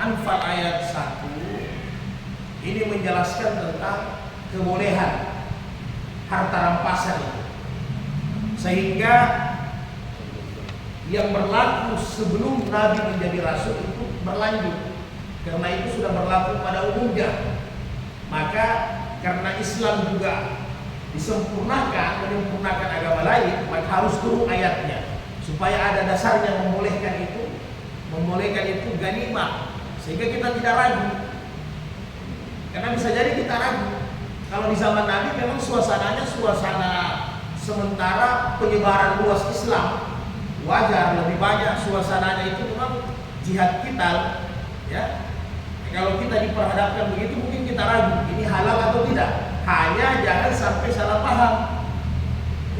Anfal ayat 1 ini menjelaskan tentang kebolehan harta rampasan itu, sehingga yang berlaku sebelum Nabi menjadi Rasul itu berlanjut, karena itu sudah berlaku pada umumnya. Maka karena Islam juga menyempurnakan agama lain, maka harus turun ayatnya supaya ada dasarnya membolehkan itu ganimah, sehingga kita tidak ragu. Karena bisa jadi kita ragu. Kalau di zaman Nabi memang suasananya suasana sementara penyebaran luas Islam, wajar lebih banyak suasananya itu memang jihad kita, ya. Kalau kita diperhadapkan begitu mungkin kita ragu ini halal atau tidak. Hanya jangan sampai salah paham,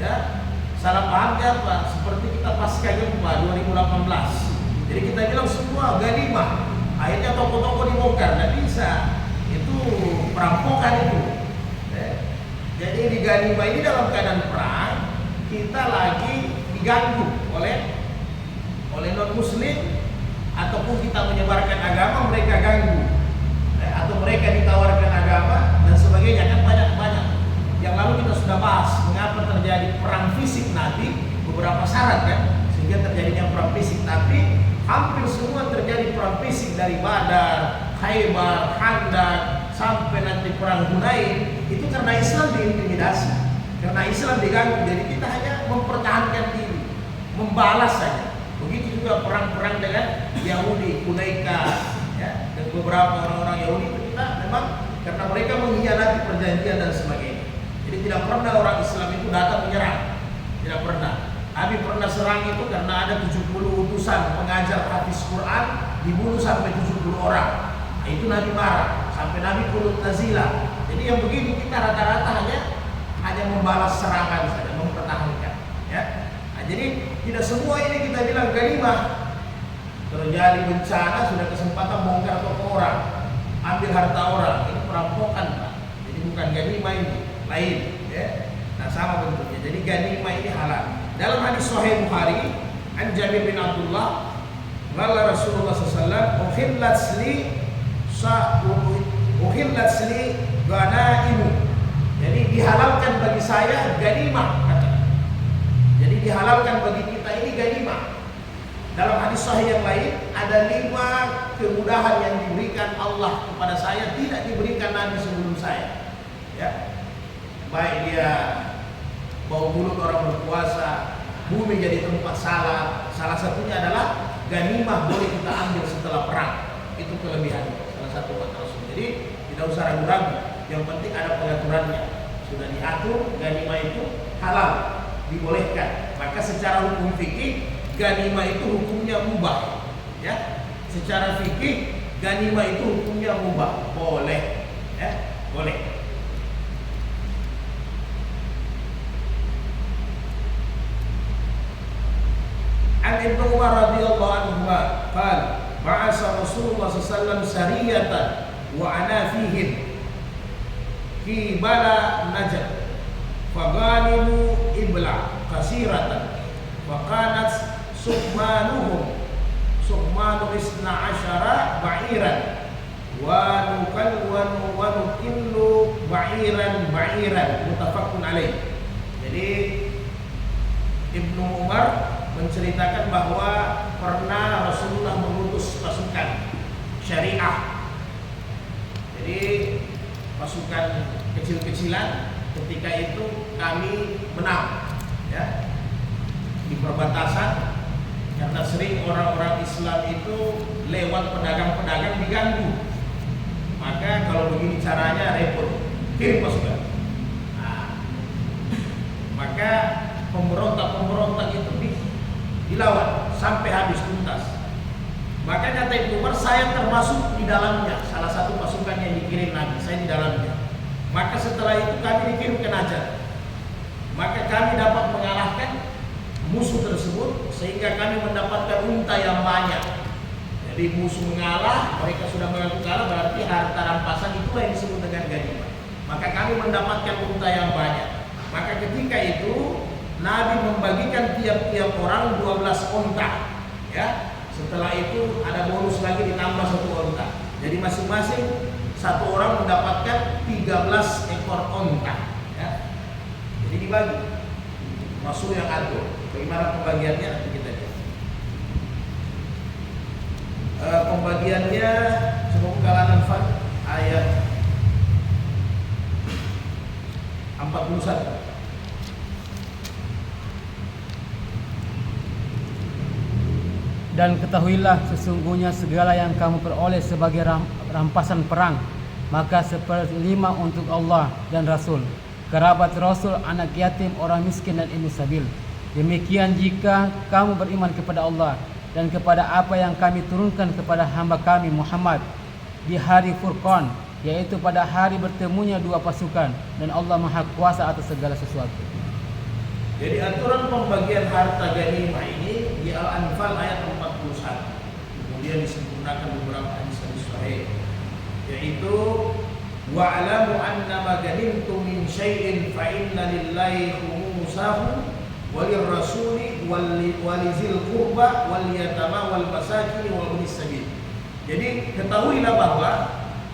ya. Salah pahamnya apa? Seperti kita pasca gempa 2018. Jadi kita bilang semua ganimah, akhirnya toko-toko dibongkar. Tidak bisa, itu perampokan itu. Jadi di ganimah ini dalam keadaan perang, kita lagi diganggu oleh non muslim, ataupun kita menyebarkan agama mereka ganggu, atau mereka ditawarkan agama dan sebagainya. Kan banyak yang lalu kita sudah bahas mengapa terjadi perang fisik nanti, beberapa syarat kan sehingga terjadinya perang fisik. Tapi hampir semua terjadi perang fisik, dari Badar, Khaybar, Khandaq sampai nanti perang Hunain, itu karena Islam diintimidasi, karena Islam diganggu. Jadi kita hanya mempertahankan diri, membalas saja. Begitu juga perang-perang dengan Yahudi, Quraisy, ya, dan beberapa orang-orang Yahudi itu kita memang karena mereka mengkhianati perjanjian dan sebagainya. Jadi tidak pernah orang Islam itu datang menyerang, tidak pernah. Nabi pernah serang itu karena ada 70 utusan mengajar hadis Quran, dibunuh sampai 70 orang. Nah, itu Nabi marah, sampai Nabi kunut nazilah. Jadi yang begini kita rata-rata hanya membalas serangan saja, mempertahankan, ya. Nah, jadi tidak semua ini kita bilang ganimah. Terjadi bencana sudah kesempatan bongkar toko orang, ambil harta orang, ini perampokan, Pak. Jadi bukan ganimah, ini lain, ya. Nah, sama bentuknya. Jadi ganimah ini halal. Dalam hadis Sahih Bukhari, an Jabir bin Abdullah, qala Rasulullah sallallahu alaihi wasallam, uhillat li ghanaimu. Jadi dihalalkan bagi saya ganimah, kata. Jadi dihalalkan bagi kita ini ganimah. Dalam hadis sahih yang lain ada 5 kemudahan yang diberikan Allah kepada saya, tidak diberikan Nabi sebelum saya, ya. Baik dia bau mulut orang berpuasa, bumi jadi tempat salah satunya adalah ganimah boleh kita ambil setelah perang. Itu kelebihan salah satu kata Rasul. Jadi tidak usah ragu-ragu, yang penting ada pengaturannya. Sudah diatur ganimah itu halal, dibolehkan. Maka secara hukum fikih ganimah itu hukumnya mubah, ya. Secara fikih ganimah itu hukumnya mubah, boleh, ya, boleh. An Ibnu Umar radhiyallahu anhu qala ba'asa Rasulullah sallallahu alaihi wasallam sariyatan wa ana fihim fi bala Najd faghanimu ibla kasiratan wa kanat suhmanu 12 ba'iran wa nukinnu ba'iran muttafaqun alaih. Jadi Ibnu Umar menceritakan bahwa pernah Rasulullah mengutus pasukan syariah. Jadi pasukan kecil-kecilan, ketika itu kami menang, ya, di perbatasan, karena sering orang-orang Islam itu lewat pedagang-pedagang diganggu. Maka kalau begini caranya repot, kirim pasukan. Nah, maka pemberontak itu dilawan sampai habis tuntas. Makanya kata Ibnu Umar, saya termasuk di dalamnya, salah satu pasukan yang dikirim Nabi, saya di dalamnya. Maka setelah itu kami dikirim ke Najd. Maka kami dapat mengalahkan musuh tersebut sehingga kami mendapatkan unta yang banyak. Jadi musuh mengalah, mereka sudah mengaku kalah, berarti harta rampasan itulah yang disebut dengan ganimah. Maka kami mendapatkan unta yang banyak. Maka ketika itu Nabi membagikan tiap-tiap orang 12 unta, ya. Setelah itu ada bonus lagi ditambah 1 unta. masing-masing satu orang mendapatkan 13 ekor onta. Ya. Jadi dibagi. Rasul yang atur. Bagaimana pembagiannya nanti kita lihat. Pembagiannya semoga Al-Anfal ayat 41. Dan ketahuilah sesungguhnya segala yang kamu peroleh sebagai rampasan perang, maka 1/5 untuk Allah dan Rasul, kerabat Rasul, anak yatim, orang miskin dan ibnu sabil. Demikian jika kamu beriman kepada Allah dan kepada apa yang kami turunkan kepada hamba kami Muhammad di hari Furqan, yaitu pada hari bertemunya dua pasukan, dan Allah Maha Kuasa atas segala sesuatu. Jadi aturan pembagian harta ghanimah ini di Al-Anfal ayat 41. Kemudian disempurnakan beberapa hadis-hadis sahih, yaitu wa'lamu annama ghanimtum min syai'in fa inna lillahi khumusahu walir rasuli walizil qurba wal yatama wal masakin wal ibnis sabil. Jadi ketahuilah bahwa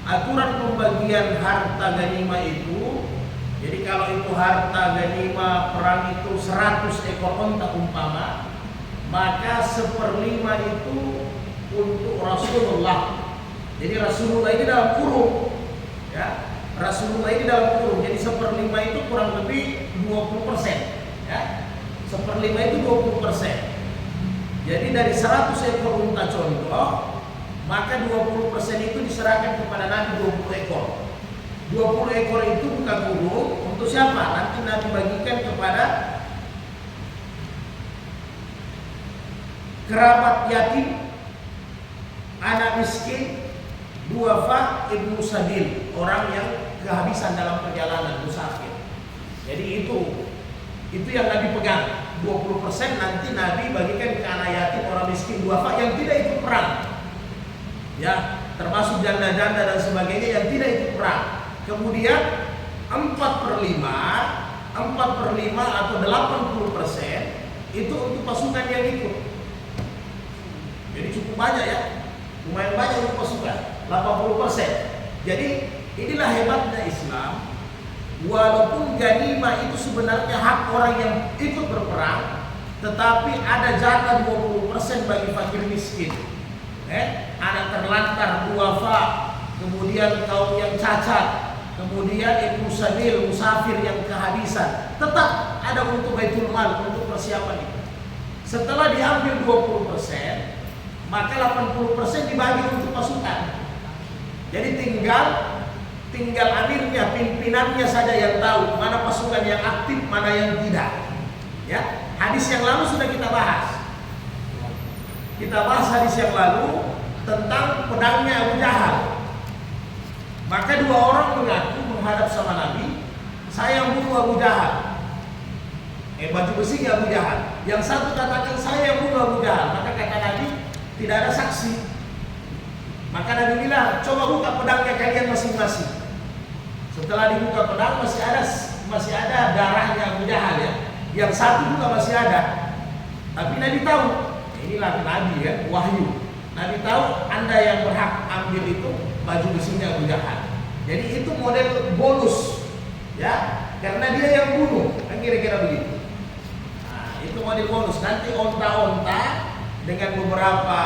aturan pembagian harta ghanimah itu, jadi kalau itu harta ghanimah perang itu 100 ekor onta umpama, maka 1/5 itu untuk Rasulullah. Jadi Rasulullah ini dalam kurung, ya. Rasulullah ini dalam kurung. Jadi 1/5 itu kurang lebih 20%, ya. 1/5 itu 20%. Jadi dari 100 ekor unta contoh, maka 20% itu diserahkan kepada Nabi 20 ekor. 20 ekor itu bukan kurung untuk siapa? Nanti Nabi bagikan kepada kerabat yatim, anak miskin, duafa, ibnu sabil, orang yang kehabisan dalam perjalanan musafir. Jadi itu yang Nabi pegang. 20% nanti Nabi bagikan ke anak yatim, orang miskin, duafa yang tidak ikut perang. Ya, termasuk janda-janda dan sebagainya yang tidak ikut perang. Kemudian 4/5 atau 80% itu untuk pasukan yang ikut. Jadi cukup banyak ya, lumayan banyak untuk pasukan, 80%. Jadi inilah hebatnya Islam. Walaupun ghanimah itu sebenarnya hak orang yang ikut berperang, tetapi ada jatah 20% bagi fakir miskin, anak terlantar, duafa, kemudian kaum yang cacat, kemudian ibnu sabil, musafir yang kehabisan, tetap ada untuk baitul mal, untuk persiapan itu. Setelah diambil 20%, maka 80% dibagi untuk pasukan. Jadi tinggal amirnya, pimpinannya saja yang tahu mana pasukan yang aktif, mana yang tidak. Ya, hadis yang lalu sudah kita bahas. Kita bahas hadis yang lalu tentang pedangnya Abu Jahal. Maka dua orang mengaku menghadap sama Nabi, saya yang bunuh Abu Jahal. Baju besinya Abu Jahal. Yang satu katakan saya yang bunuh Abu Jahal. Maka kata Nabi, tidak ada saksi. Maka Nabi bilang, coba buka pedangnya kalian masing-masing. Setelah dibuka pedang masih ada darahnya Abu Jahal ya. Yang satu juga masih ada. Tapi Nabi tahu, inilah Nabi ya, wahyu. Nabi tahu Anda yang berhak ambil itu baju besinya Abu Jahal. Jadi itu model bonus ya, karena dia yang bunuh, kan kira-kira begitu. Nah, itu model bonus. Nanti onta-onta dengan beberapa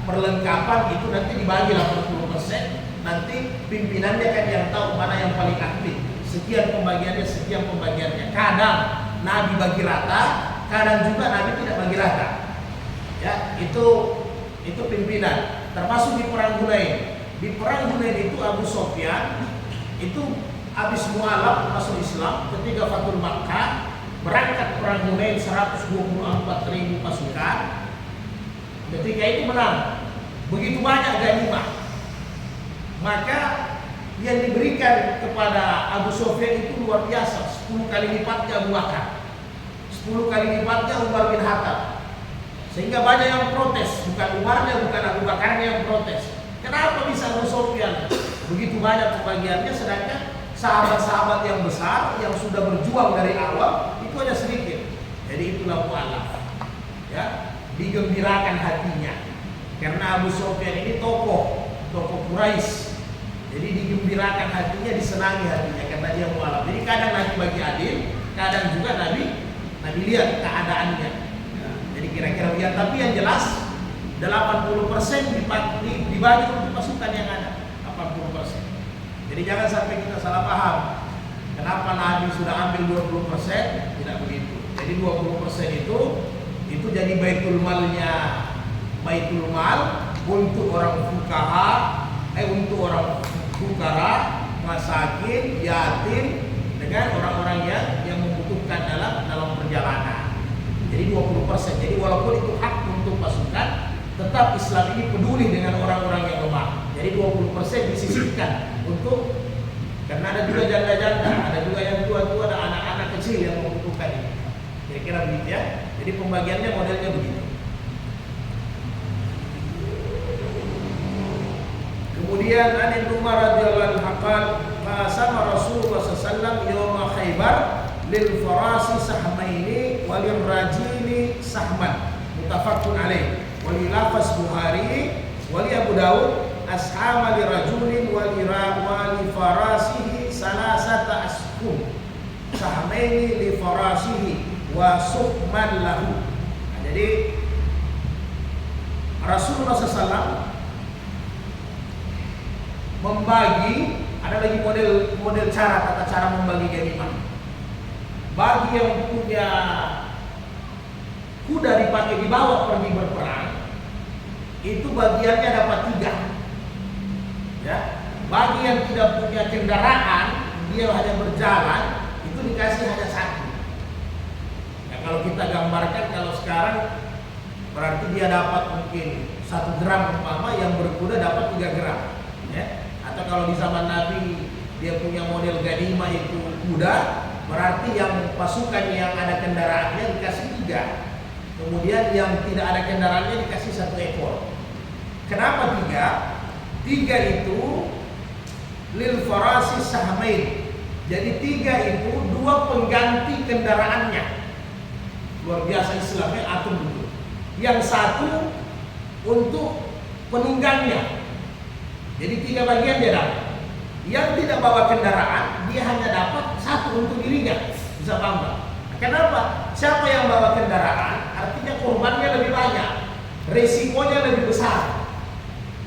perlengkapan itu nanti dibagi 80%. Nanti pimpinannya kan yang tahu mana yang paling aktif. Sekian pembagiannya. Kadang Nabi bagi rata, kadang juga Nabi tidak bagi rata. Ya, itu pimpinan. Termasuk di perang Hunain. Di perang Hunain itu Abu Sufyan itu habis mualaf masuk Islam ketika Fathul Makkah, berangkat perang Hunain 124.000 pasukan. Ketika itu menang. Begitu banyak ghanimah. Maka yang diberikan kepada Abu Sufyan itu luar biasa, 10 kali lipatnya Abu Bakar, 10 kali lipatnya Umar bin Khattab. Sehingga banyak yang protes, bukan Umarnya, bukan Abu Bakarnya yang protes. Kenapa bisa Abu Sufyan begitu banyak pembagiannya, sedangkan sahabat-sahabat yang besar yang sudah berjuang dari awal itu hanya sedikit. Jadi itulah mu'alaf, ya, digembirakan hatinya. Karena Abu Sufyan ini tokoh Quraisy Quraisy. Jadi digembirakan hatinya, disenangi hatinya karena dia mualaf. Jadi kadang Nabi bagi adil, kadang juga Nabi lihat keadaannya. Ya, jadi kira-kira lihat, tapi yang jelas 80% dibagi untuk pasukan yang ada. 80%. Jadi jangan sampai kita salah paham. Kenapa Nabi sudah ambil 20%? Tidak begitu. Jadi 20% itu jadi baitul malnya, baitul mal untuk orang fuqaha, untuk orang fukara, masakin, yatim, dengan orang-orang yang membutuhkan dalam perjalanan. Jadi 20%. Jadi walaupun itu hak untuk pasukan, tetap Islam ini peduli dengan orang-orang yang lemah. Jadi 20% disisihkan untuk, karena ada juga janda-janda, ada juga yang tua-tua, ada anak-anak kecil yang membutuhkan ini. Kira-kira begitu ya. Jadi pembagiannya modelnya begitu. Kemudian An Umar radhiyallahu anhu sama Rasulullah sallallahu yaum Khaibar lil farasi sahmaini walil rajili sahman muttafaqun alaih wali lafaz Bukhari wali Abu Daud ashama li rajulin wali farasihi salasata ashum sahmaini li farasihi wa suhman lahu. Jadi Rasulullah sallallahu membagi, ada lagi model tata cara membagi ghanimah. Bagi yang punya kuda dipakai dibawa pergi berperang, itu bagiannya dapat 3. Ya. Bagi yang tidak punya kendaraan, dia hanya berjalan, itu dikasih hanya 1. Ya, kalau kita gambarkan, kalau sekarang berarti dia dapat mungkin 1 gram umpama, yang berkuda dapat 3 gram. Ya. Atau kalau di zaman Nabi dia punya model ghanimah itu kuda, berarti yang pasukan yang ada kendaraannya dikasih 3. Kemudian yang tidak ada kendaraannya dikasih 1 ekor. Kenapa 3? 3 itu lil farasi sahmain. Jadi 3 itu 2 pengganti kendaraannya. Luar biasa Islamnya atur dulu. Yang 1 untuk penunggangnya. Jadi 3 bagian dia dapat. Yang tidak bawa kendaraan, dia hanya dapat 1 untuk dirinya. Bisa paham? Kenapa? Siapa yang bawa kendaraan, artinya korbannya lebih banyak, resikonya lebih besar.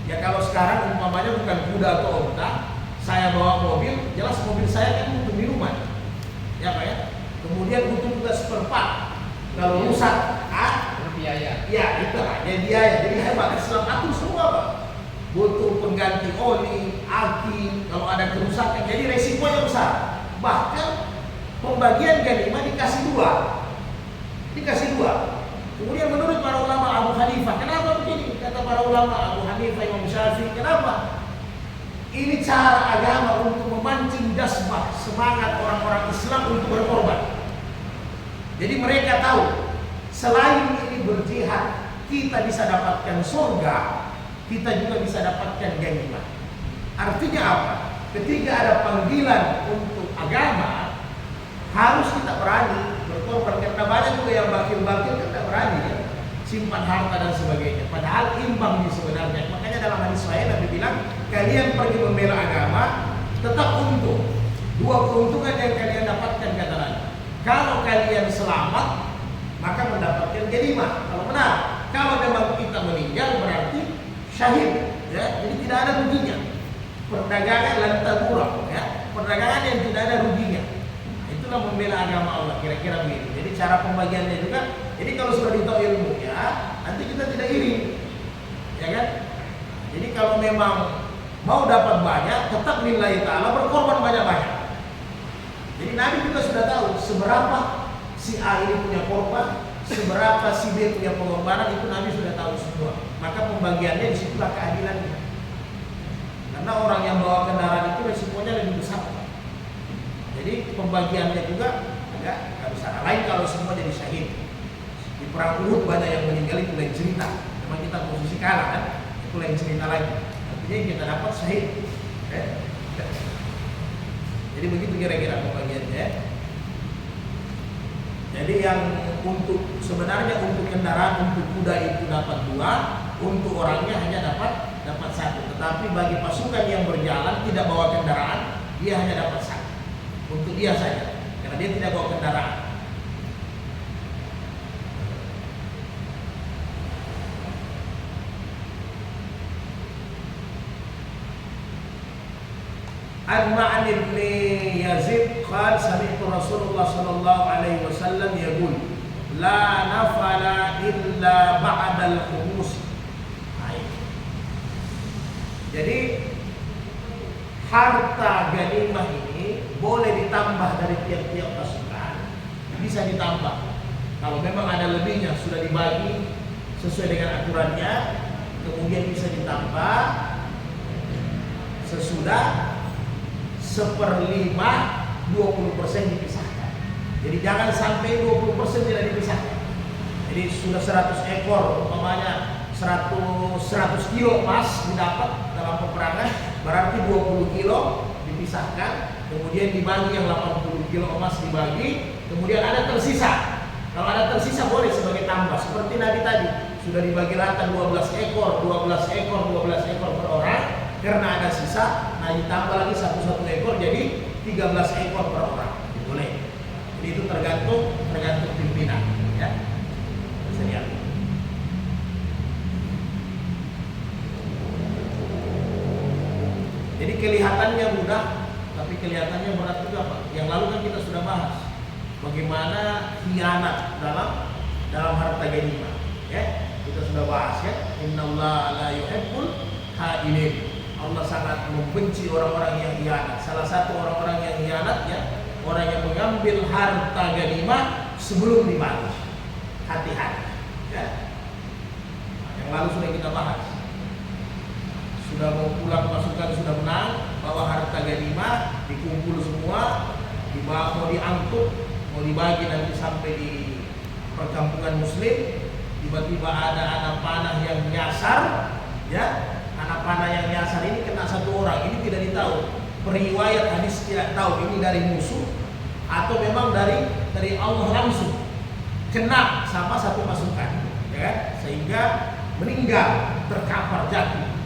Ya kalau sekarang umpamanya bukan kuda atau onta, saya bawa mobil, jelas mobil saya kan untuk di rumah. Ya Pak ya. Kemudian butuh juga seperempat. Kalau rusak, biaya. Ya itu hanya biaya. Jadi hebat Islam atur semua Pak. Butuh pengganti oli, aki, kalau ada kerusakan, jadi resikonya besar. Bahkan pembagian ghanimah dikasih 2. Kemudian menurut para ulama Abu Hanifah, kenapa begini? Kata para ulama Abu Hanifah, Imam Syafi'i, kenapa? Ini cara agama untuk memancing jazbah semangat orang-orang Islam untuk berkorban. Jadi mereka tahu selain ini berjihad kita bisa dapatkan surga, kita juga bisa dapatkan ghanimah. Artinya apa? Ketika ada panggilan untuk agama, harus kita berani berkorban. Karena banyak juga yang bakil-bakil tidak berani ya, simpan harta dan sebagainya. Padahal imbang di sebenarnya. Makanya dalam hadis lain Nabi bilang, kalian pergi membela agama, tetap untung. 2 keuntungan yang kalian dapatkan kata Nabi. Kalau kalian selamat, maka mendapatkan ghanimah. Kalau benar, kalau memang kita meninggal berarti syahid, ya, jadi tidak ada ruginya. Perdagangan lantabura, ya, perdagangan yang tidak ada ruginya. Itulah membela agama Allah, kira-kira begitu. Jadi cara pembagiannya juga. Jadi kalau sudah ditahu ilmunya, nanti kita tidak iri, ya kan? Jadi kalau memang mau dapat banyak, tetap lillahi ta'ala, berkorban banyak-banyak. Jadi Nabi juga sudah tahu seberapa si A ini punya korban, seberapa si B punya pengorbanan, itu Nabi sudah tahu semua. Maka pembagiannya disitulah keadilannya. Karena orang yang bawa kendaraan itu resikonya lebih besar. Jadi pembagiannya juga agak besar. Lain kalau semua jadi syahid. Di perang Uhud banyak yang meninggal, itu lain cerita. Memang kita posisi kalah kan, itu lain cerita lagi. Artinya kita dapat syahid. Jadi begitu kira-kira pembagiannya. Jadi yang untuk sebenarnya untuk kendaraan, untuk kuda itu dapat 2, untuk orangnya hanya dapat 1. Tetapi Tapi bagi pasukan yang berjalan tidak bawa kendaraan, dia hanya dapat satu untuk dia saja, karena dia tidak bawa kendaraan. An Ma'an ibn Yazid qala sami'tu Rasulullah sallallahu alaihi wasallam yaqul la nafala illa ba'dal khumus. Jadi harta ganimah ini boleh ditambah dari tiap-tiap pasukan, bisa ditambah. Kalau memang ada lebihnya sudah dibagi sesuai dengan aturannya, kemudian bisa ditambah sesudah 1/5 20% dipisahkan. Jadi jangan sampai 20% tidak dipisahkan. Jadi sudah 100 ekor, umpamanya 100 kilo emas didapat dalam peperangan, berarti 20 kilo dipisahkan, kemudian dibagi yang 80 kilo emas dibagi, kemudian ada tersisa. Kalau ada tersisa boleh sebagai tambah, seperti Nabi tadi sudah dibagi rata 12 ekor per orang, karena ada sisa, nah ditambah lagi satu ekor jadi 13 ekor per orang, boleh. Jadi itu tergantung pimpinan, ya. Bisa lihat. Jadi kelihatannya mudah, tapi kelihatannya berat juga, Pak. Yang lalu kan kita sudah bahas bagaimana khianat dalam harta ganimah, ya. Kita sudah bahas, ya. Innallaha la yuhibbul kha'inin. Allah sangat membenci orang-orang yang khianat. Salah satu orang-orang yang khianat, ya, orang yang mengambil harta ganimah sebelum dibagi. Hati-hati, ya. Yang lalu sudah kita bahas. Sudah mau pulang pasukan, sudah menang, bawa harta ganimah, dikumpul semua, dibawa, mau diangkut, mau dibagi nanti sampai di perkampungan muslim. Tiba-tiba ada anak panah yang nyasar, ya. Anak panah yang nyasar ini kena satu orang, ini tidak ditahu. Periwayat hadis tidak tahu ini dari musuh atau memang dari Allah langsung. Kena sama satu pasukan, ya, sehingga meninggal, terkapar jatuh.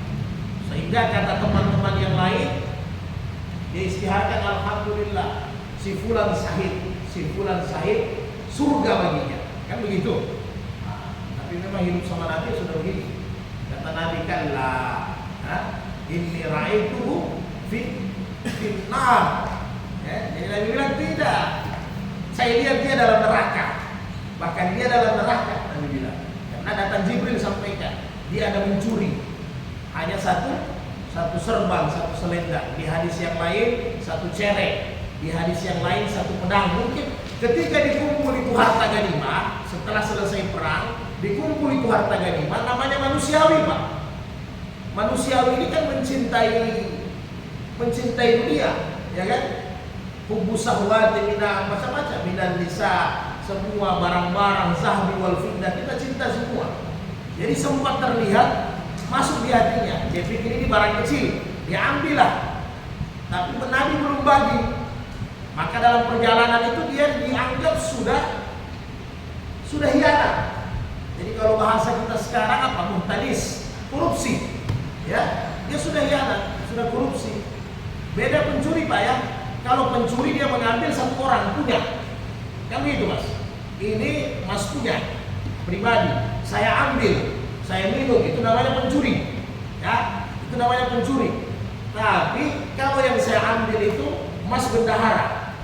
Sehingga kata teman-teman yang lain, dia istiharkan alhamdulillah, si fulan sahid, surga baginya, kan begitu. Nah, tapi memang hidup sama Nabi sudah begitu. Kata Nabi kan lah, inni ra'aituhu finnar. Ya, jadi Nabi bilang tidak, saya lihat dia dalam neraka, bahkan dia dalam neraka, Nabi bilang. Karena datang Jibril sampaikan dia ada mencuri. Hanya satu serban, satu selendang. Di hadis yang lain satu cerek, di hadis yang lain satu pedang. Mungkin ketika dikumpul itu harta ganimah, setelah selesai perang, dikumpul itu harta ganimah, namanya manusiawi, Pak. Manusiawi ini kan mencintai dunia, ya kan? Hubbu sahwati mina macam-macam, minan nisa, semua barang-barang zahbi wal fiddah, kita cinta semua. Jadi sempat terlihat masuk di hatinya, dia pikir ini barang kecil, dia ambillah. Tapi Nabi belum bagi. Maka dalam perjalanan itu dia dianggap sudah hianat. Jadi kalau bahasa kita sekarang apa? Muhtalis, korupsi. Ya, dia sudah hianat, sudah korupsi. Beda pencuri, Pak, ya. Kalau pencuri dia mengambil satu orang punya. Kan begitu, Mas. Ini Mas punya pribadi, saya ambil, saya minum, itu namanya pencuri, ya, itu namanya pencuri. Tapi kalau yang saya ambil itu Mas bendahara,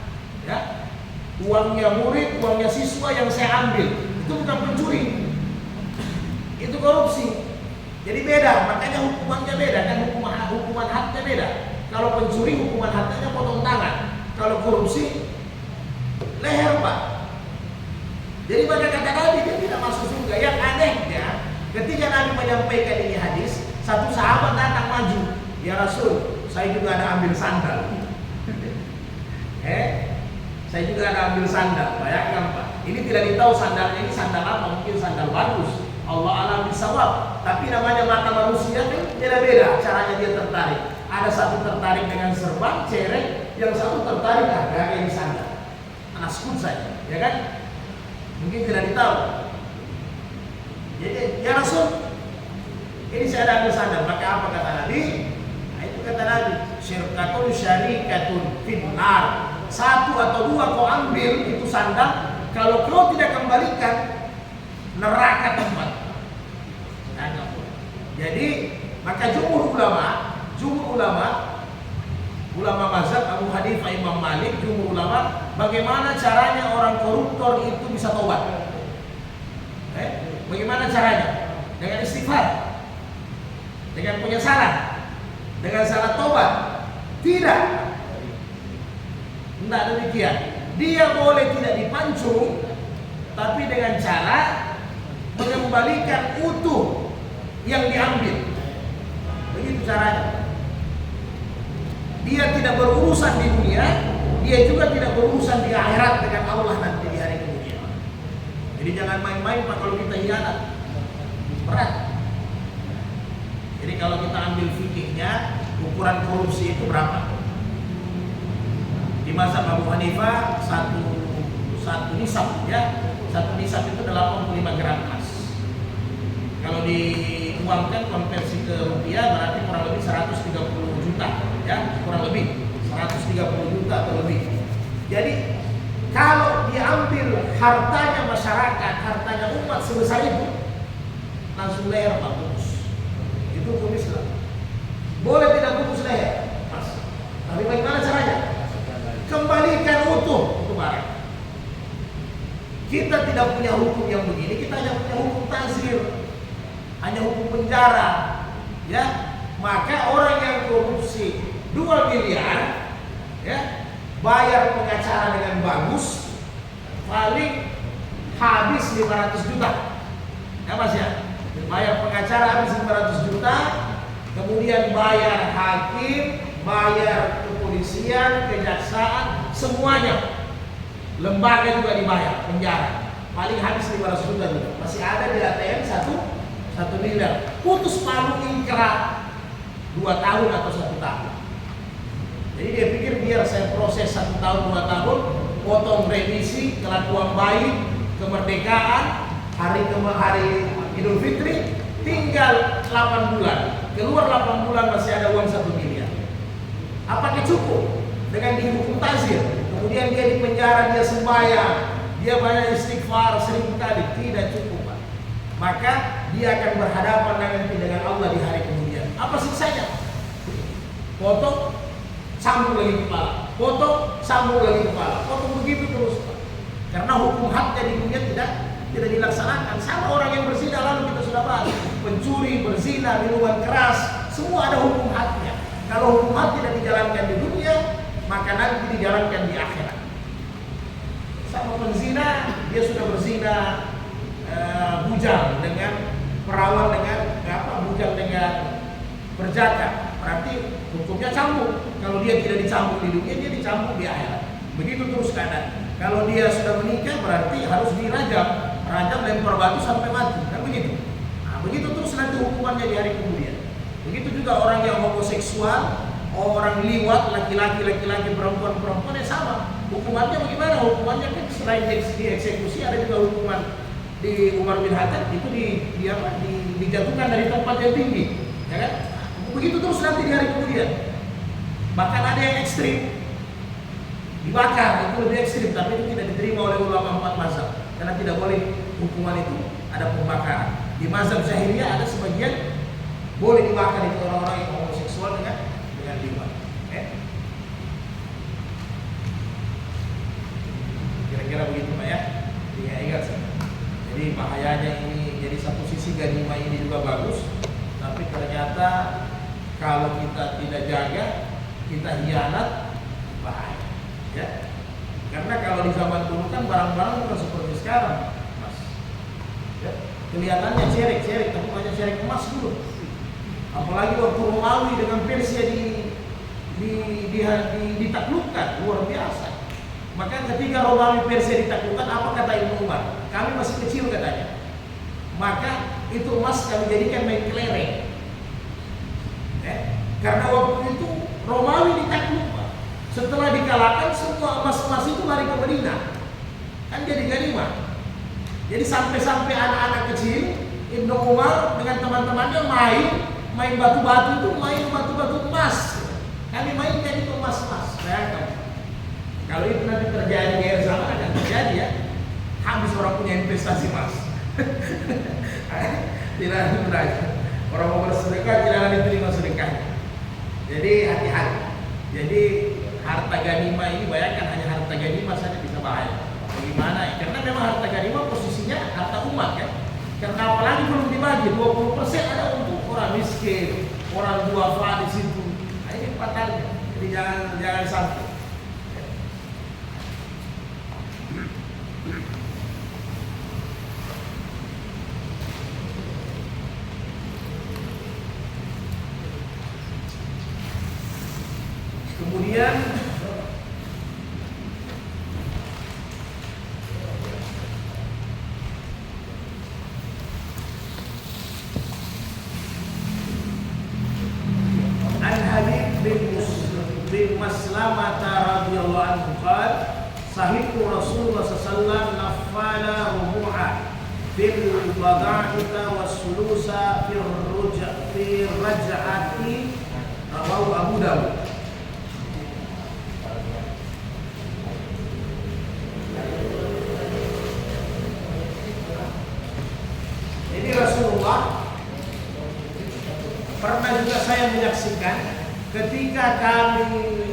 ya, uangnya murid, uangnya siswa yang saya ambil, itu bukan pencuri, itu korupsi. Jadi beda, makanya hukumannya beda, kan hukuman haknya beda. Kalau pencuri hukuman haknya potong tangan, kalau korupsi leher, Pak. Jadi pada kata Nabi dia tidak masuk surga. Yang anehnya, ketika Nabi menyampaikan ini hadis, satu sahabat datang maju, ya Rasul, saya juga ada ambil sandal. Saya juga ada ambil sandal. Bayangkan, Pak, ini tidak ditahu sandalnya ini sandal apa, mungkin sandal bagus. Allah alam bisawab. Tapi namanya mata manusia kan beda-beda caranya dia tertarik. Ada satu tertarik dengan serban, cerek, yang satu tertarik agak ini sandal. Anak skut saja, ya kan? Mungkin tidak ditahu. Jadi, ya Rasul, ini saya ada ambil sandal. Maka apa kata Nabi? sharikatun finnar. Satu atau dua kau ambil itu sandang, kalau kau tidak kembalikan, neraka tempat. Jadi maka jumhur ulama mazhab Abu Hanifah, Imam Malik, jumhur ulama, bagaimana caranya orang koruptor itu bisa tobat? Bagaimana caranya? Dengan istighfar, dengan penyesalan, dengan salat tobat? Tidak. Tidak demikian. Dia boleh tidak dipancung, tapi dengan cara mengembalikan utuh yang diambil. Begitu caranya. Dia tidak berurusan di dunia, dia juga tidak berurusan di akhirat dengan Allah nanti di hari kemudian. Jadi jangan main-main Pak kalau kita hianat. Berat. Jadi kalau kita ambil fikihnya, ukuran korupsi itu berapa? Di mazhab Abu Hanifah satu nisab ya, satu nisab itu 85 gram emas. Kalau diuangkan konversi ke rupiah berarti kurang lebih 130 juta ya, kurang lebih 130 juta atau lebih. Jadi kalau diambil hartanya masyarakat, hartanya umat sebesar itu, langsung leher Pak putus. Itu hukum Islam. Boleh tidak putus leher, Mas. Tapi bagaimana caranya? Kembalikan utuh itu barang. Kita tidak punya hukum yang begini, kita hanya punya hukum tazir, hanya hukum penjara, ya. Maka orang yang korupsi 2 miliar, ya, bayar pengacara dengan bagus, paling habis 500 juta, ya Mas ya. Bayar pengacara habis 500 juta, kemudian bayar hakim, bayar kepolisian, kejaksaan, semuanya. Lembaga juga dibayar, penjara. Paling habis 500 juta juga. Masih ada di ATM 1 miliar. Putus palu ingkrah 2 tahun atau 1 tahun. Jadi dia pikir biar saya proses 1 tahun 2 tahun, potong remisi, kelakuan baik, kemerdekaan, hari Idul Fitri, tinggal 8 bulan. Keluar 8 bulan masih ada uang 1 miliar. Apakah cukup dengan dihukum tazir? Kemudian dia di penjara, dia sembahyang, dia banyak istighfar 1000 kali, tidak cukup Pak. Maka dia akan berhadapan dengan Allah di hari kemudian. Apa siksanya? Potong, sambung lagi kepala, potong, sambung lagi kepala, potong begitu terus Pak. Karena hukum haknya di dunia tidak dilaksanakan. Sama orang yang berzina, lalu kita sudah bahas, pencuri, berzina, minuman keras, semua ada hukum haknya. Kalau hukum hak tidak dijalankan di dunia, maka nanti dijalankan di akhirat. Sama penzina, dia sudah berzina, bujang dengan perawan, dengan bujang dengan berjaka, berarti hukumnya cambuk. Kalau dia tidak dicambuk di dunia, dia dicambuk di akhirat. Begitu terus keadaan. Kalau dia sudah menikah, berarti harus dirajam, lempar batu sampai mati, kan begitu. Nah, begitu terus nanti hukumannya di hari kemudian. Begitu juga orang yang homoseksual, orang liwat, laki-laki, perempuan ya sama. Hukumannya bagaimana? Hukumannya kan selain dieksekusi, ada juga hukuman di Umar bin Khattab itu dijatuhkan dari tempat yang tinggi, ya kan? Begitu terus nanti di hari kemudian. Bahkan ada yang ekstrim, dibakar, itu lebih ekstrim, tapi itu tidak diterima oleh ulama 4 mazhab, karena tidak boleh hukuman itu ada pembakaran. Di mazhab Zahiriyah ada sebagian boleh dibakar itu orang-orang yang homoseksual dengan liwat. Kira-kira begitu Pak ya. Ingat. Jadi bahayanya ini, jadi satu sisi ganimah ini juga bagus, tapi ternyata kalau kita tidak jaga, kita hianat, bahaya. Ya. Karena kalau di zaman dulu kan barang-barang bukan seperti sekarang, Mas. Ya. Kelihatannya cerek, tapi banyak cerek emas dulu. Apalagi waktu Romawi dengan Persia ditaklukkan, luar biasa. Maka ketika Romawi Persia ditaklukkan, apa kata Ibnu Umar? Kami masih kecil katanya. Maka itu emas kami jadikan main kelereng. Karena waktu itu Romawi ditakluk. Setelah dikalahkan, semua emas-emas itu lari ke Madinah. Kan jadi ganimah. Jadi sampai-sampai anak-anak kecil, Ibnu Umar dengan teman-temannya main batu-batu itu, main batu-batu emas. Kami mainkan itu emas-emas. dibagi 20% ada untuk orang miskin, orang duafa di situ. Nah, ini fatalnya. Jadi jangan sampai. Kemudian Al-Habib bin Maslamah radhiyallahu anhu qala sahibtu Rasulullah sallallahu alaihi wasallam nafala rubu'a fil bada'ita was-sulusa fi raj'ati rawahu Abu Dawud. Ini Rasulullah pernah juga saya menyaksikan ketika kami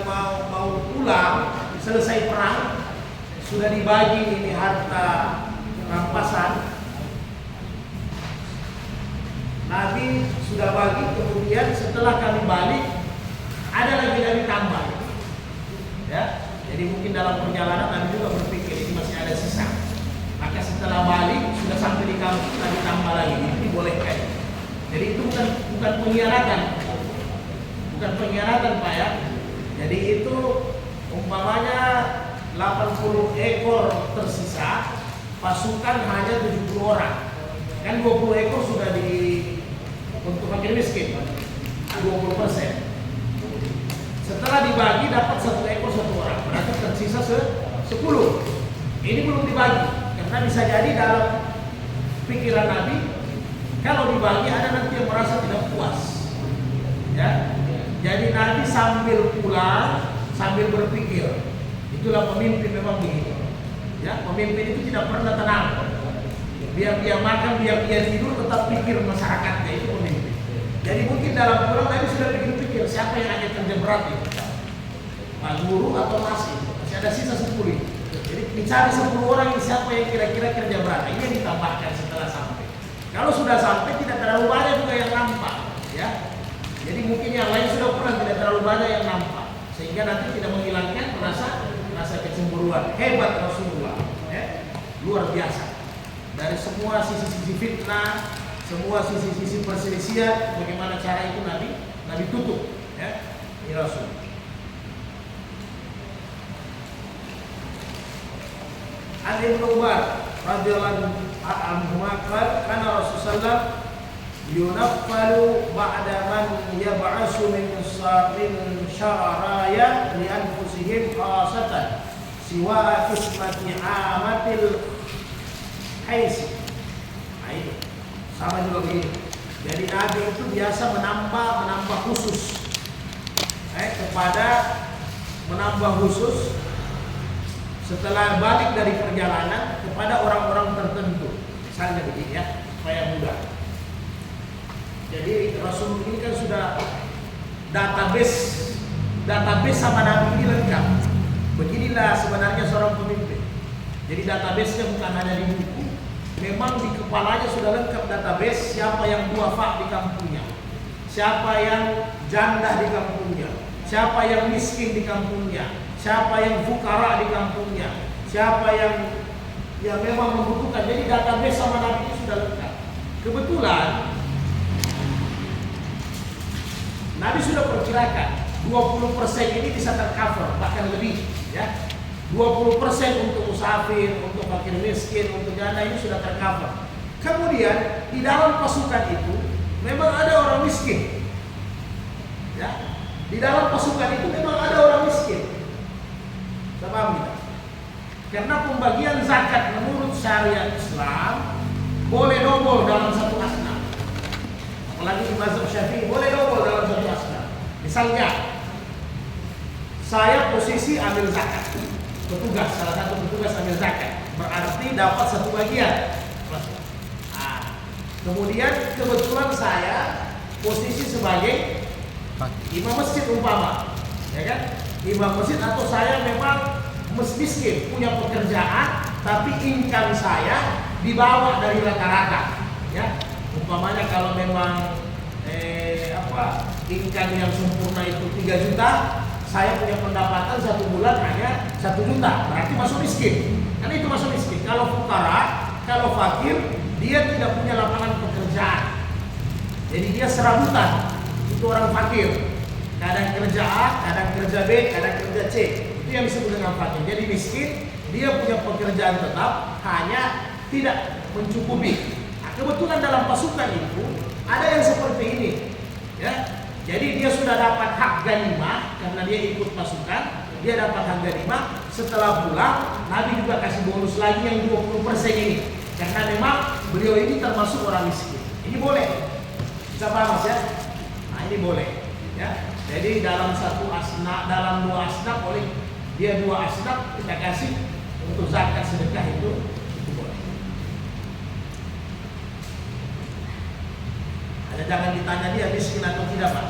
mau pulang selesai perang, sudah dibagi ini harta rampasan, Nabi sudah bagi. Kemudian setelah kami balik ada lagi dari tambah, ya. Jadi mungkin dalam perjalanan Nabi juga berpikir ini masih ada sisa, maka setelah balik sudah sampai di kampung Nabi tambah lagi, itu dibolehkan. Jadi itu bukan pengkhianatan, Pak ya. Jadi itu umpamanya 80 ekor tersisa, pasukan hanya 70 orang. Kan 20 ekor sudah untuk fakir miskin, 20%. Setelah dibagi dapat 1 ekor 1 orang, berarti tersisa 10. Ini belum dibagi, karena bisa jadi dalam pikiran Nabi, kalau dibagi ada nanti yang merasa tidak puas, ya. Jadi Nabi sambil pulang, sambil berpikir. Itulah pemimpin memang begitu, ya. Pemimpin itu tidak pernah tenang. Biar dia makan, biar dia tidur, tetap pikir masyarakatnya, itu pemimpin. Jadi mungkin dalam pulang Nabi sudah pikir-pikir siapa yang akan kerja berat itu, Pak Guru atau masih ada sisa 10. Jadi dicari 10 orang siapa yang kira-kira kerja berat. Ini yang ditambahkan setelah sampai. Kalau sudah sampai tidak terlalu banyak juga yang nampak, ya. Jadi mungkin yang lain sudah pulang, tidak terlalu banyak yang nampak, sehingga nanti tidak menghilangkan rasa kecemburuan. Hebat Rasulullah, ya. Luar biasa. Dari semua sisi-sisi fitnah, semua sisi-sisi perselisihan, bagaimana cara itu Nabi tutup, ya. Ini Rasul. Ali bin Umar radhiyallahu anhu kana Rasulullah yunaffalu ba'da man yab'asu min syaraya li anfusihim khasatan siwa qismati amatil haisi. Nah, itu sama juga begini. Jadi Nabi itu biasa menambah khusus menambah khusus setelah balik dari perjalanan kepada orang-orang tertentu, misalnya begini ya, supaya mudah. Jadi Rasul ini kan sudah database sama Nabi ini lengkap. Beginilah sebenarnya seorang pemimpin. Jadi database-nya bukan hanya di buku, memang di kepalanya sudah lengkap database siapa yang duafa di kampungnya, siapa yang janda di kampungnya, siapa yang miskin di kampungnya, siapa yang fukara di kampungnya, siapa yang memang membutuhkan. Jadi database sama Nabi itu sudah lengkap. Kebetulan Nabi sudah perkirakan 20% ini bisa tercover, bahkan lebih, ya. 20% untuk musafir, untuk fakir miskin, untuk janda ini sudah tercover. Kemudian di dalam pasukan itu memang ada orang miskin, ya. Di dalam pasukan itu memang ada orang miskin. Paham tidak? Karena pembagian zakat menurut syariat Islam boleh double dalam satu asnaf. Apalagi di mazhab Syafi'i boleh double dalam satu asnaf. Misalnya, saya posisi ambil zakat, salah satu petugas ambil zakat, berarti dapat 1 bagian. Nah, kemudian kebetulan saya posisi sebagai imam masjid umpama, ya kan? Imam masjid, atau saya memang miskin, punya pekerjaan, tapi income saya di bawah dari rata-rata, ya. Umpamanya kalau memang income yang sempurna itu 3 juta, saya punya pendapatan 1 bulan hanya 1 juta, berarti masuk miskin. Karena itu masuk miskin. Kalau fukara, kalau fakir, dia tidak punya lapangan pekerjaan. Jadi dia serabutan. Itu orang fakir. Kadang kerja A, kadang kerja B, kadang kerja C. Itu yang disebut dengan fakir. Jadi miskin, dia punya pekerjaan tetap, hanya tidak mencukupi. Nah, kebetulan dalam pasukan itu ada yang seperti ini, ya. Jadi dia sudah dapat hak ganimah karena dia ikut pasukan, dia dapat hak ganimah. Setelah pulang, Nabi juga kasih bonus lagi yang 20% ini, karena memang beliau ini termasuk orang miskin. Ini boleh, bisa paham ya? Nah ini boleh, ya. Jadi dalam 1 asnaf, dalam 2 asnaf boleh, dia 2 asnaf kita kasih untuk zakat sedekah itu boleh. Jangan ditanya dia miskin atau tidak, Pak.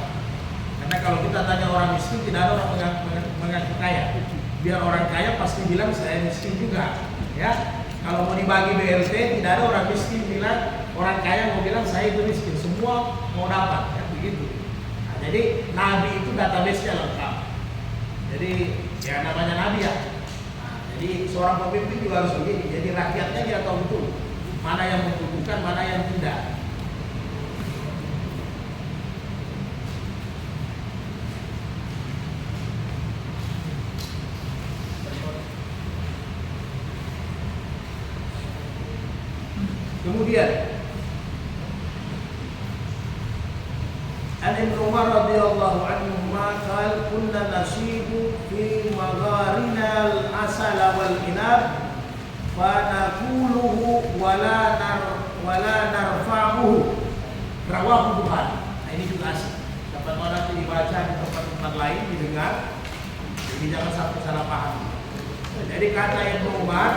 Karena kalau kita tanya orang miskin, tidak ada orang mengaku kaya. Biar orang kaya pasti bilang saya miskin juga, ya. Kalau mau dibagi BLT, tidak ada orang miskin bilang, orang kaya mau bilang saya itu miskin. Semua mau dapat, ya begitu. Nah, jadi Nabi itu database-nya lengkap. Jadi ya namanya Nabi ya. Nah, jadi seorang pemimpin juga harus begini. Jadi rakyatnya dia tahu betul mana yang membutuhkan, mana yang tidak. Kemudian An Ibn Umar radhiyallahu anhu qala kunna nasibu fi magharina al-asal wal inab fa naquluhu wala narfa'uhu rawahu Bukhari. Nah, ini juga asik. Dapat nanti dibaca di tempat-tempat lain, didengar. Jadi jangan sampai salah paham. Jadi kata Ibn Umar,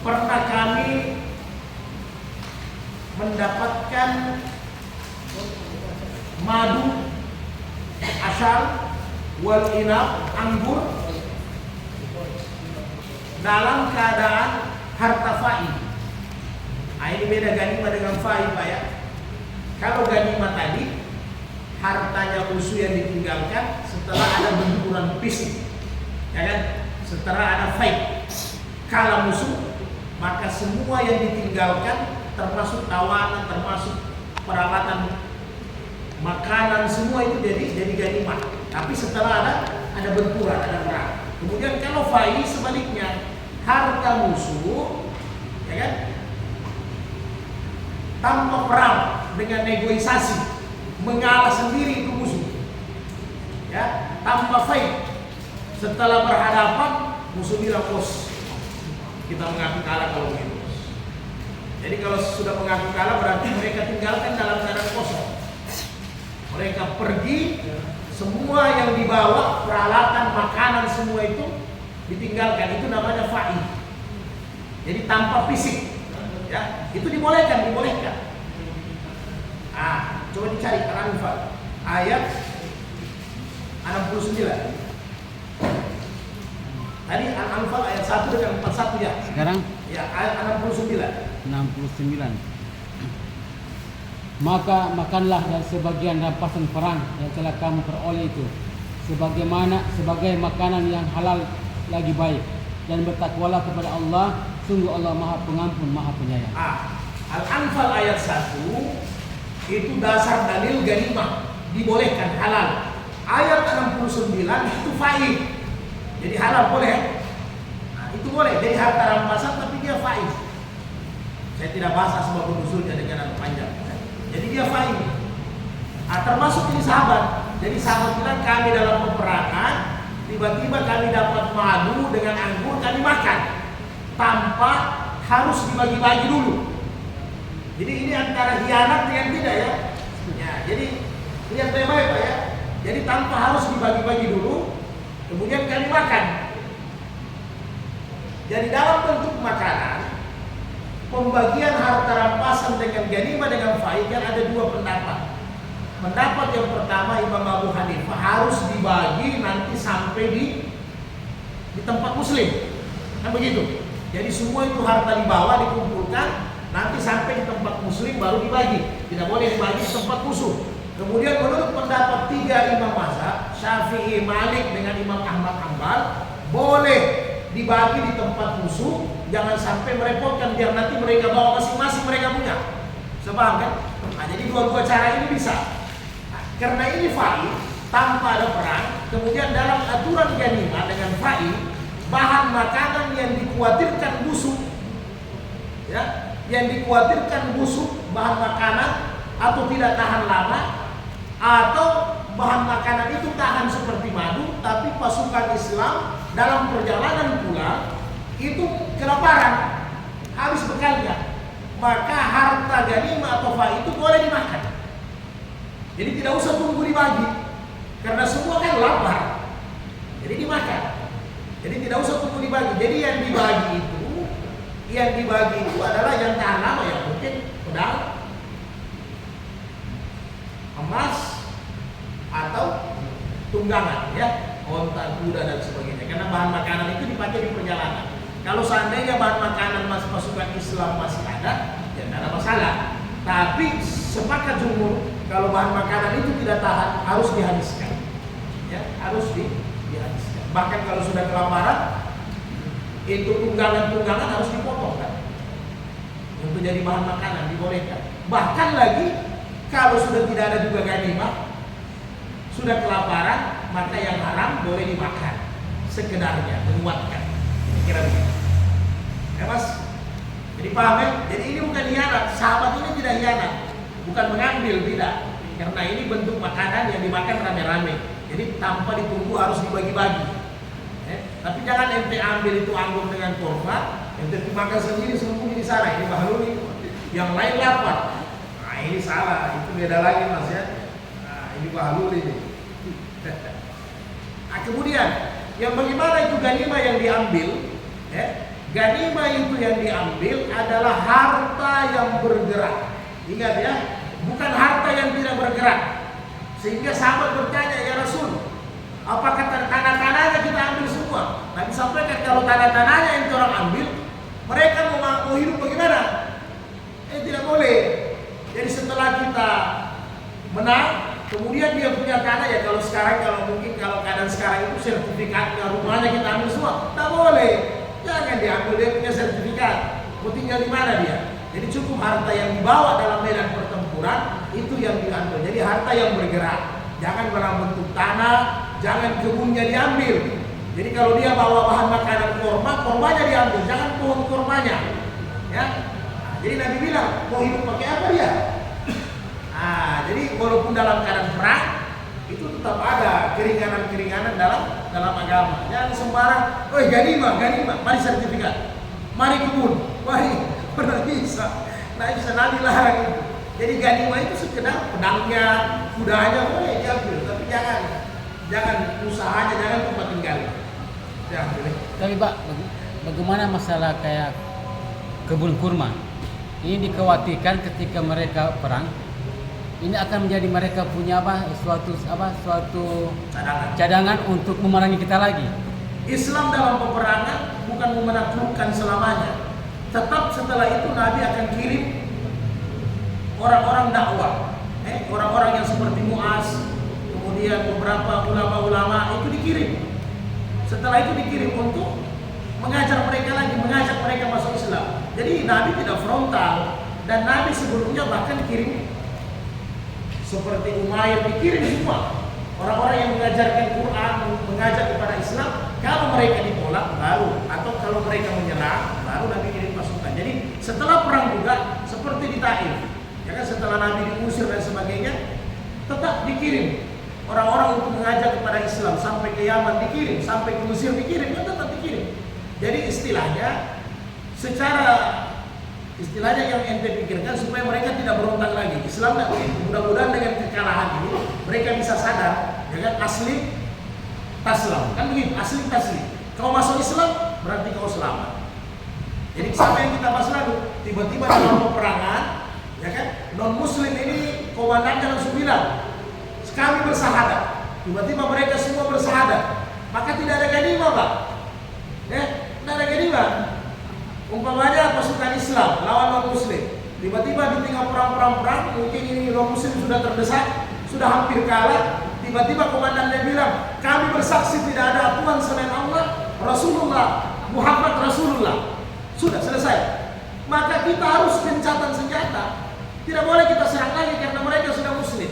pernah kami mendapatkan madu asal wal inab anggur dalam keadaan harta fai. Nah, ini beda ganimah dengan fai, Pak ya. Kalau ganimah tadi hartanya musuh yang ditinggalkan setelah ada benturan fisik, ya kan? Setelah ada fai kalah musuh, maka semua yang ditinggalkan termasuk tawanan, termasuk peralatan makanan, semua itu jadi ganimah. Tapi setelah ada benturan, ada perang. Kemudian kalau fai sebaliknya, harta musuh, ya kan, tanpa perang, dengan negosiasi, mengalah sendiri itu musuh, ya, tanpa fai. Setelah berhadapan, musuh bilang, bos, kita mengaku kalah kalau begitu. Jadi kalau sudah mengaku kalah berarti mereka tinggalkan dalam keadaan kosong. Mereka pergi, semua yang dibawa, peralatan, makanan, semua itu ditinggalkan. Itu namanya fa'i. Jadi tanpa fisik, ya, itu dibolehkan. Ah, coba dicari Al-Anfal ayat 69. Tadi Al-Anfal ayat 1 dengan 41 ya. Sekarang ya ayat 69. Maka makanlah dari sebagian rampasan perang yang telah kamu peroleh itu, sebagai makanan yang halal lagi baik, dan bertakwalah kepada Allah, sungguh Allah Maha Pengampun, Maha Penyayang. Al-Anfal ayat 1 itu dasar dalil ganimah, dibolehkan halal. Ayat 69 itu faid. Jadi halal boleh. Nah, itu boleh. Jadi harta rampasan tapi dia faid. Saya tidak bahas sebab nusulnya dengan panjang. Jadi dia faid. Termasuk ini sahabat. Jadi sahabat bilang kami dalam peperangan, tiba-tiba kami dapat madu dengan anggur, kami makan tanpa harus dibagi-bagi dulu. Jadi ini antara hianat dengan tidak ya. Jadi lihat baik-baik Pak ya. Jadi tanpa harus dibagi-bagi dulu, kemudian kami makan. Jadi dalam bentuk makanan, pembagian harta rampasan dengan ganimah dengan faid kan ada dua pendapat. Pendapat yang pertama Imam Abu Hanifah harus dibagi nanti sampai di tempat muslim. Kan begitu. Jadi semua itu harta dibawa, dikumpulkan, nanti sampai di tempat muslim baru dibagi, tidak boleh dibagi di tempat musuh. Kemudian menurut pendapat 3 imam mazhab, Syafi'i, Malik dengan Imam Ahmad Hanbal, boleh dibagi di tempat musuh, jangan sampai merepotkan biar nanti mereka bawa masing-masing mereka punya. Sebab kan? Nah, jadi dua-dua cara ini bisa. Nah, karena ini fa'i tanpa ada perang, kemudian dalam aturan ganimah dengan fa'i, bahan makanan yang dikhawatirkan busuk, ya, yang dikhawatirkan busuk bahan makanan atau tidak tahan lama, atau bahan makanan itu tahan seperti madu, tapi pasukan Islam dalam perjalanan pulang itu kelaparan, habis bekalnya, maka harta ganimah atau fa'i itu boleh dimakan. Jadi tidak usah tunggu dibagi, karena semua kan lapar, jadi dimakan. Jadi tidak usah tunggu dibagi. Jadi yang dibagi itu adalah yang tahan lama, ya, mungkin pedang, emas, atau tunggangan, ya, onta, kuda dan sebagainya. Karena bahan makanan itu dipakai di perjalanan. Kalau seandainya bahan makanan pasukan Islam masih ada, ya tidak ada masalah. Tapi sepakat jumhur kalau bahan makanan itu tidak tahan, harus dihabiskan, ya, harus dihabiskan. Bahkan kalau sudah kelaparan, itu tunggangan harus dipotong, kan, untuk jadi bahan makanan, dibolehkan. Bahkan lagi kalau sudah tidak ada juga ganimah, sudah kelaparan, maka yang haram boleh dimakan sekedarnya, menguatkan. Kira begitu. Ya, Mas? Jadi paham, ya? Jadi ini bukan hianat. Sahabat ini tidak hianat, bukan mengambil, tidak. Karena ini bentuk makanan yang dimakan rame-rame. Jadi tanpa ditunggu harus dibagi-bagi. Tapi jangan ente ambil itu anggur dengan korma, ente dimakan sendiri sembunyi di sana. Ini bahlul ini. Yang lain lapar. Nah, ini salah. Itu beda lagi, Mas, ya. Nah, ini bahlul ini. Nah, kemudian yang bagaimana itu ganimah yang diambil, ya? Ganimah itu yang diambil adalah harta yang bergerak. Ingat, ya, bukan harta yang tidak bergerak. Sehingga sahabat bertanya, ya Rasul, apakah tanah-tanahnya kita ambil semua? Nabi sampaikan, kalau tanah-tanahnya yang orang ambil, mereka mau hidup bagaimana? Tidak boleh. Jadi setelah kita menang, kemudian dia punya tanah, ya kalau sekarang, kalau keadaan sekarang itu sertifikatnya rumahnya kita ambil semua, tak boleh. Jangan diambil dia punya sertifikat. Mau tinggal di mana dia? Jadi cukup harta yang dibawa dalam medan pertempuran itu yang diambil. Jadi harta yang bergerak. Jangan dalam bentuk tanah, jangan kebunnya diambil. Jadi kalau dia bawa bahan makanan kormanya diambil, jangan pohon kormanya. Ya. Nah, jadi Nabi bilang, mau hidup pakai apa dia? Nah, jadi walaupun dalam keadaan perang, itu tetap ada keringanan-keringanan dalam agama. Jangan sembarang, ganimah, mari sertifikat, mari kebun, mari, pernah bisa. Nah, bisa Nabi larang itu. Jadi ganimah itu sekedar pedangnya, kudanya boleh diambil, tapi jangan usahanya, jangan tempat tinggal. Jangan boleh. Tapi Pak, bagaimana masalah kayak kebun kurma? Ini dikhawatirkan ketika mereka perang, ini akan menjadi mereka punya suatu cadangan untuk memerangi kita lagi. Islam dalam peperangan bukan menaklukkan selamanya. Tetap setelah itu Nabi akan kirim orang-orang dakwah, orang-orang yang seperti Muaz, kemudian beberapa ulama-ulama itu dikirim. Setelah itu dikirim untuk mengajar mereka lagi, mengajak mereka masuk Islam. Jadi Nabi tidak frontal, dan Nabi sebelumnya bahkan kirim seperti Umayyah, dikirim semua orang-orang yang mengajarkan Quran, mengajak kepada Islam. Kalau mereka ditolak baru, atau kalau mereka menyerang baru Nabi kirim pasukan. Jadi setelah perang juga seperti di Taif, ya kan, setelah Nabi diusir dan sebagainya, tetap dikirim orang-orang untuk mengajak kepada Islam. Sampai ke Yaman dikirim, sampai ke Mesir dikirim, tetap dikirim. Jadi istilahnya yang ente pikirkan supaya mereka tidak berontak lagi. Islam tidak begitu. Mudah-mudahan dengan kekalahan ini mereka bisa sadar, ya kan, asli taslam, kan begitu, asli taslim. Kau masuk Islam berarti kau selamat. Jadi sama yang kita bahas lalu, tiba-tiba dalam peperangan, ya kan, non muslim ini komandannya langsung bilang, kami bersahadat. Tiba-tiba mereka semua bersahadat, maka tidak ada ganimah, Pak. Ya, tidak ada ganimah. Umpamanya pasukan Islam lawan non Muslim, tiba-tiba di tengah perang, mungkin ini non Muslim sudah terdesak, sudah hampir kalah. Tiba-tiba komandannya bilang, kami bersaksi tidak ada Tuhan selain Allah, Rasulullah, Muhammad Rasulullah. Sudah selesai. Maka kita harus gencatan senjata. Tidak boleh kita serang lagi karena mereka sudah Muslim.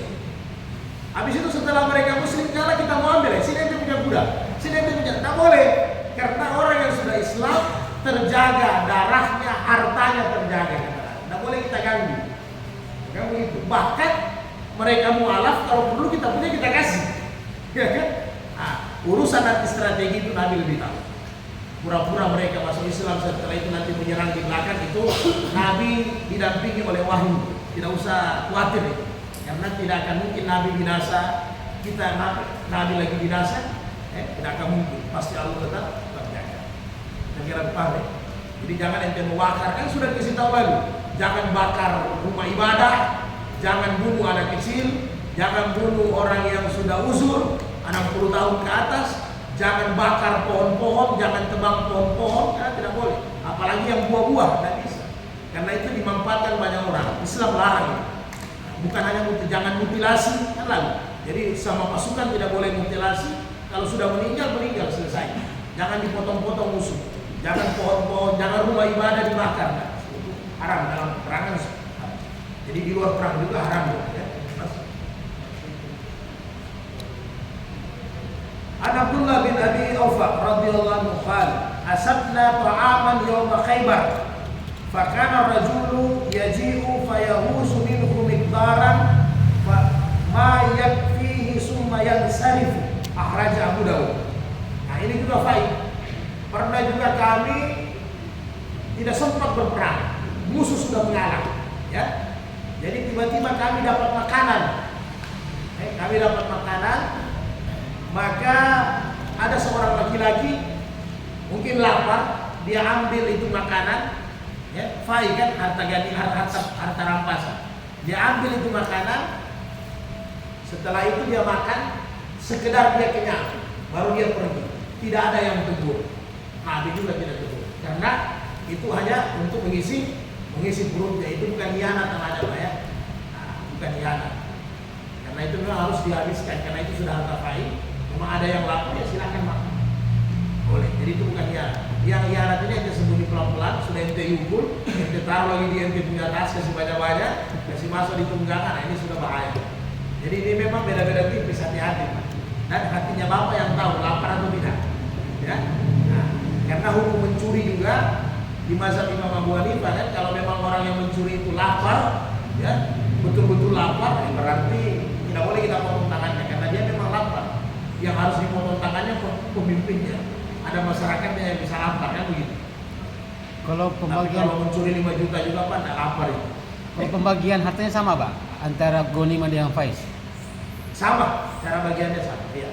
Habis itu setelah mereka Muslim kalah, kita mau ambil, sini ente punya budak, sini ente punya. Tidak boleh, karena orang yang sudah Islam terjaga darahnya, hartanya terjaga. Tidak boleh kita ganggu. Kan begitu. Bahkan mereka mualaf, kalau perlu kita punya kita kasih. Ya kan? Nah, urusan nanti strategi itu Nabi lebih tahu. Pura-pura mereka masuk Islam, setelah itu nanti menyerang di belakang, itu Nabi didampingi oleh wahyu. Tidak usah khawatir itu. Karena tidak akan mungkin Nabi binasa, kita Nabi lagi binasa, tidak akan mungkin. Pasti Allah tetap terjaga. Kira-kira paham ya? Jadi jangan ente membakar, kan sudah dikasih tahu lalu. Jangan bakar rumah ibadah, jangan bunuh anak kecil, jangan bunuh orang yang sudah uzur 60 tahun ke atas, jangan bakar pohon-pohon, jangan tebang pohon-pohon, karena tidak boleh. Apalagi yang buah-buah, tidak bisa. Karena itu dimanfaatkan banyak orang. Islam larang. Bukan hanya jangan mutilasi, kan lalu. Jadi sama pasukan tidak boleh mutilasi. Kalau sudah meninggal selesai. Jangan dipotong-potong musuh. Jangan pohon-pohon, jangan rumah ibadah dibakar. Nah, itu haram dalam peperangan. Jadi di luar perang juga haram. Ya. An Abdullah bin Abi Aufa radhiyallahu anhu qala asabna ta'aman yawma Khaybar fakana rajulu yaji'u fayahusu minhu miqdaran ma yakfihi summa yansarifu akhraja Abu Dawud. Nah ini juga faid. Pernah juga kami tidak sempat berperang, musuh sudah mengalah, ya. Jadi tiba-tiba kami dapat makanan, maka ada seorang laki-laki mungkin lapar, dia ambil itu makanan, ya, fai kan harta rampasan, dia ambil itu makanan, setelah itu dia makan, sekedar dia kenyang, baru dia pergi, tidak ada yang tegur. Nabi juga tidak tegur, karena itu hanya untuk mengisi perutnya, itu bukan hianat namanya Pak ya. Nah, bukan hianat. Karena itu memang harus dihabiskan, karena itu sudah harta fai. Cuma ada yang lapar ya silakan makan. Boleh. Jadi itu bukan hianat. Yang hianat ini ente sembunyi pelan-pelan, sudah ente yukul, ente taruh lagi di ente punya tas, kasih banyak-banyak, kasih masuk di tunggangan. Nah, ini sudah bahaya. Jadi ini memang beda-beda tipis, hati-hati Pak. Dan hatinya Bapak yang tahu lapar atau tidak. Ya. Nah, karena hukum mencuri juga di mazhab Imam Abu Hanifah kan, kalau memang orang yang mencuri itu lapar, ya betul-betul lapar, ya berarti tidak boleh kita potong tangannya karena dia memang lapar. Yang harus dipotong tangannya pemimpinnya. Ada masyarakatnya yang bisa lapar kan begitu. Kalau pembagian, tapi kalau mencuri 5 juta juga Pak, tidak lapar itu. Kalau pembagian hartanya sama Pak antara ghanimah dengan faiz? Sama, cara bagiannya sama. Iya.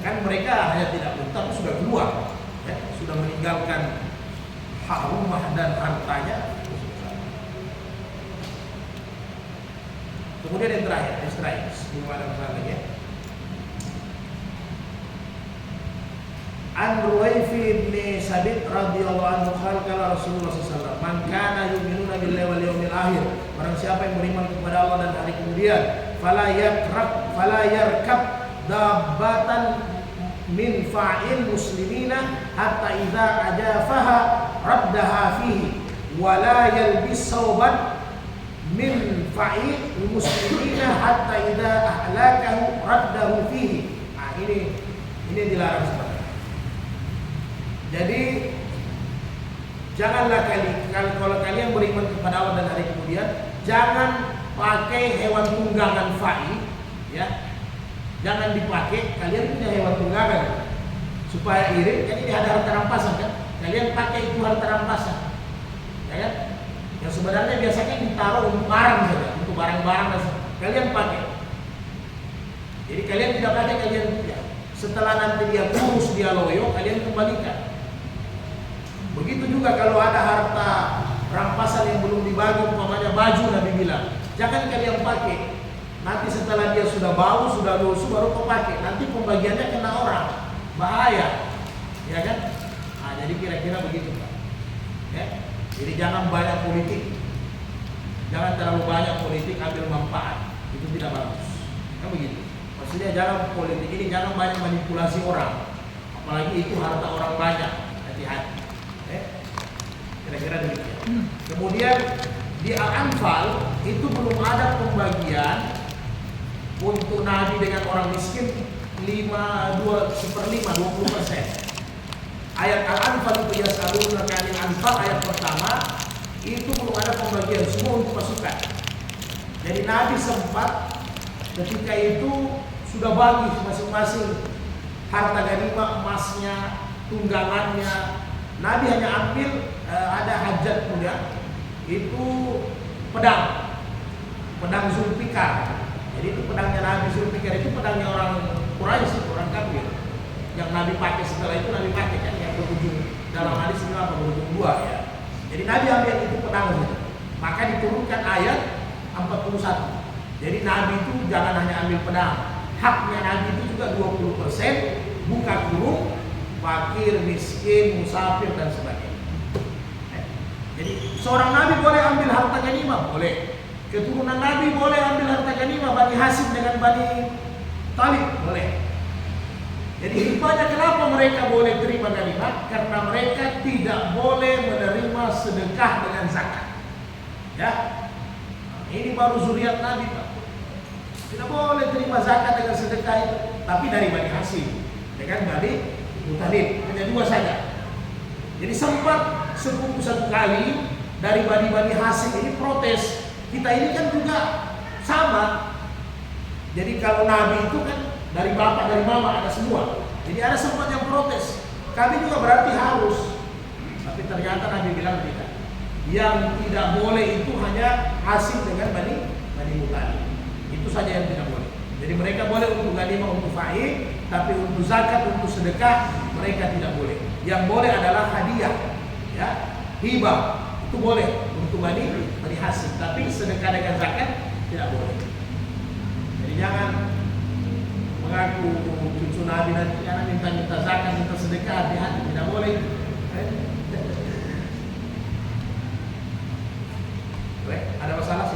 Kan mereka hanya tidak berhutang, sudah keluar, ya, sudah meninggalkan hak rumah dan hartanya. Kemudian yang terakhir, sebelum ada masalah lagi ya. An Ruwaifi bin Sabit radhiyallahu anhu qala Rasulullah sallallahu alaihi wasallam, "Man kana yu'minuna billahi wal yawmil akhir." Barang siapa yang beriman kepada Allah dan hari kemudian, fala yarkab dabbatan min fa'il muslimina hatta idza ajafaha raddaha fihi wa la yalbis sauban min fa'il muslimina hatta idza ahlakahu raddahu fihi. Nah, ini dilarang seperti. Jadi janganlah kalau kalian beriman kepada Allah dan hari kemudian, jangan pakai hewan tunggangan fa'i, ya. Jangan dipakai, kalian punya hewan tunggangan supaya irit, kan ini ada harta rampasan kan? Kalian pakai itu harta rampasan, ya kan? Yang sebenarnya biasanya ditaruh untuk barang saja, untuk barang-barang kalian pakai. Jadi kalian tidak pakai, kalian punya. Setelah nanti dia kurus, dia loyo, kalian kembalikan. Begitu juga kalau ada harta rampasan yang belum dibagi, umpamanya baju Nabi bilang, jangan kalian pakai. Nanti setelah dia sudah bau, sudah lusuh baru kau pakai. Nanti pembagiannya kena orang, bahaya, ya kan? Nah, jadi kira-kira begitu Pak. Jadi jangan banyak politik, jangan terlalu banyak politik ambil manfaat, itu tidak bagus. Kan begitu. Maksudnya jangan politik ini jangan banyak manipulasi orang, apalagi itu harta orang banyak. Hati-hati. Kira-kira demikian. Kemudian di Al-Anfal itu belum ada pembagian untuk Nabi dengan orang miskin 20%. Ayat Al-Anfal itu yas'aluna 'anil anfal ayat pertama itu belum ada pembagian, semua untuk pasukan. Jadi Nabi sempat ketika itu sudah bagi masing-masing harta ganimah, emasnya, tunggangannya. Nabi hanya ambil ada hajat mulia itu pedang Zulfikar. Jadi itu pedangnya Nabi Zulfikar, itu pedangnya orang Quraisy, orang kafir. Yang Nabi pakai setelah itu Nabi pakai kan yang berujung dalam hadis ini apa berujung 2 ya. Jadi Nabi ambil itu pedang itu. Maka diturunkan ayat 41. Jadi Nabi itu jangan hanya ambil pedang. Haknya Nabi itu juga 20%, buka kurung, fakir, miskin, musafir dan sebagainya. Jadi seorang Nabi boleh ambil harta ganimah, boleh. Keturunan Nabi boleh ambil harta ganimah, Bani Hasyim dengan Bani Thalib, boleh. Jadi hikmahnya kenapa mereka boleh terima ganimah? Karena mereka tidak boleh menerima sedekah dengan zakat. Ya, ini baru zuriat Nabi, Pak. Tidak boleh terima zakat dengan sedekah itu, tapi dari Bani Hasyim, dengan Bani Muthalib, hanya 2 saja. Jadi sempat sepupu satu kali dari Bani Hasyim ini protes. Kita ini kan juga sama. Jadi kalau Nabi itu kan dari bapak, dari mama, ada semua. Jadi ada sempat yang protes. Kami juga berarti harus. Tapi ternyata Nabi bilang tidak. Yang tidak boleh itu hanya Hasyim dengan Bani Muthalib. Itu saja yang tidak boleh. Jadi mereka boleh untuk ganimah, untuk faid, tapi untuk zakat, untuk sedekah mereka tidak boleh. Yang boleh adalah hadiah, ya, hibah itu boleh untuk Bani Hasyim, tapi sedekah dengan zakat tidak boleh. Jadi jangan mengaku cucu Nabi nanti karena minta zakat, minta sedekah, hati-hati, tidak boleh. Ada masalah?